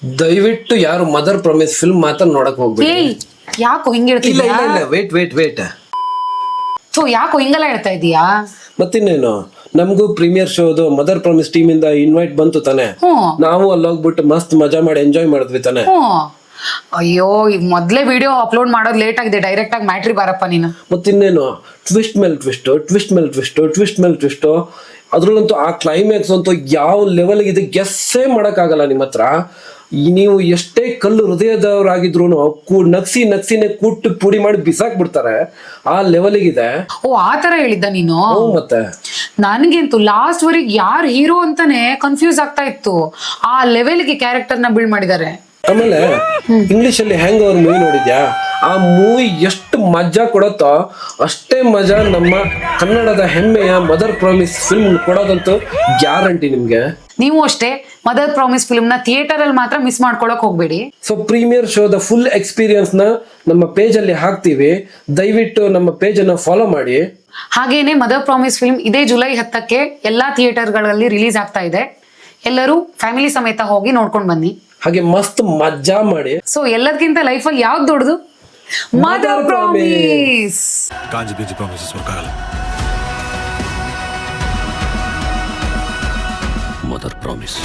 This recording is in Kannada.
ದಯವಿಟ್ಟು ಯಾರು ಮದರ್ ಪ್ರಾಮಿಸ್ ಫಿಲ್ಮ್ ಮಾತ್ರ ನೋಡಕ್ ಹೋಗ್ಬೇಡಿ. ಏಯ್ ಯಾಕೋ ಹಿಂಗ್ ಇಲ್ಲ ಹೇಳ್ತಿದ್ಯಾ? ಇಲ್ಲ ಇಲ್ಲ ವೇಟ್ ಸೊ ಯಾಕೋ ಹಿಂಗೆಲ್ಲ ಹೇಳ್ತಾ ಇದೀಯಾ? ಮತ್ತಿನ್ನೇನು, ನಮಗೂ ಪ್ರೀಮಿಯರ್ ಶೋದು ಮದರ್ ಪ್ರಾಮಿಸ್ ಟೀಮ್ ಇಂದ ಇನ್ವೈಟ್ ಬಂತು ತಾನೆ. ನಾವು ಅಲ್ಲಿ ಹೋಗ್ಬಿಟ್ಟು ಮಸ್ತ್ ಮಜಾ ಮಾಡಿ ಎಂಜಾಯ್ ಮಾಡಿದ್ವಿ ತಾನೆ. ಅಯ್ಯೋ ಈಗ ಮೊದ್ಲೇ ವಿಡಿಯೋ ಅಪ್ಲೋಡ್ ಮಾಡೋದು ಲೇಟ್ ಆಗಿದೆ, ಡೈರೆಕ್ಟ್ ಆಗಿ ಮ್ಯಾಟ್ರಿ ಬಾರಪ್ಪ ನೀನು. ಮತ್ತಿನ್ನೇನು, ಟ್ವಿಸ್ಟ್ ಮೇಲೆ ಟ್ವಿಸ್ಟ್ ಅದ್ರಲ್ಲಂತೂ ಆ ಕ್ಲೈಮ್ಯಾಕ್ಸ್ ಅಂತೂ ಯಾವ ಲೆವೆಲ್ ಇದೆ ಗೆಸ್ಸೇ ಮಾಡಕ್ಕಾಗಲ್ಲ. ನಿಮ್ಮ ಹತ್ರ ನೀವು ಎಷ್ಟೇ ಕಲ್ಲು ಹೃದಯದವರಾಗಿದ್ರು ನಗ್ಸಿನೇ ಕೂಟ್ಟು ಪುಡಿ ಮಾಡಿ ಬಿಸಾಕ್ ಬಿಡ್ತಾರೆ, ಆ ಲೆವೆಲ್ಗಿದೆ. ಓ ಆತರ ಹೇಳಿದ್ದ ನೀನು? ಮತ್ತೆ ನನ್ಗಂತೂ ಲಾಸ್ಟ್ ವರೆಗೆ ಯಾರು ಹೀರೋ ಅಂತಾನೆ ಕನ್ಫ್ಯೂಸ್ ಆಗ್ತಾ ಇತ್ತು. ಆ ಲೆವೆಲ್ಗೆ ಕ್ಯಾರೆಕ್ಟರ್ ನ ಬಿಲ್ಡ್ ಮಾಡಿದ್ದಾರೆ. ಆಮೇಲೆ ಇಂಗ್ಲಿಷ್ ಅಲ್ಲಿ ಹ್ಯಾಂಗ್ ಓವರ್ ಮೂವಿ ನೋಡಿದ್ಯಾ? ಆ ಮೂವಿ ಎಷ್ಟು ಮಜಾ ಕೊಡತ್ತೋ ಅಷ್ಟೇ ಮಜಾ ನಮ್ಮ ಕನ್ನಡದ ಹೆಮ್ಮೆಯ ಮದರ್ ಪ್ರಾಮಿಸ್ ಫಿಲ್ಮ್ ಕೊಡೋದಂತೂ ಗ್ಯಾರಂಟಿ ನಿಮ್ಗೆ. ನೀವು ಅಷ್ಟೇ ಮದರ್ ಪ್ರಾಮಿಸ್ ಫಿಲ್ಮ್ ನ ಥಿಯೇಟರ್ ಅಲ್ಲಿ ಮಾತ್ರ ಮಿಸ್ ಮಾಡ್ಕೊಳಕ್ ಹೋಗ್ಬೇಡಿ. ಸೊ ಪ್ರೀಮಿಯರ್ ಶೋದ ಫುಲ್ ಎಕ್ಸ್ಪೀರಿಯನ್ಸ್ ನ ನಮ್ಮ ಪೇಜ್ ಅಲ್ಲಿ ಹಾಕ್ತೀವಿ, ದಯವಿಟ್ಟು ನಮ್ಮ ಪೇಜ್ ಅನ್ನ ಫಾಲೋ ಮಾಡಿ. ಹಾಗೇನೆ ಮದರ್ ಪ್ರಾಮಿಸ್ ಫಿಲ್ಮ್ ಇದೇ ಜುಲೈ 10ಕ್ಕೆ ಎಲ್ಲಾ ಥಿಯೇಟರ್ಗಳಲ್ಲಿ ರಿಲೀಸ್ ಆಗ್ತಾ ಇದೆ. ಎಲ್ಲರೂ ಫ್ಯಾಮಿಲಿ ಸಮೇತ ಹೋಗಿ ನೋಡ್ಕೊಂಡು ಬನ್ನಿ. ಹಾಗೆ ಮಸ್ತ್ ಮಜಾ ಮಾಡಿ. ಸೊ ಎಲ್ಲದಕ್ಕಿಂತ ಲೈಫಲ್ಲಿ ಯಾವ್ದು ದೊಡ್ಡದು? Mother promise. ಕಾಂಜಿ ಬೀಜಿ ಪ್ರಾಮಿಸಸ್ ವರ್ಕ್ ಆಗಲ್ಲ. Mother promise.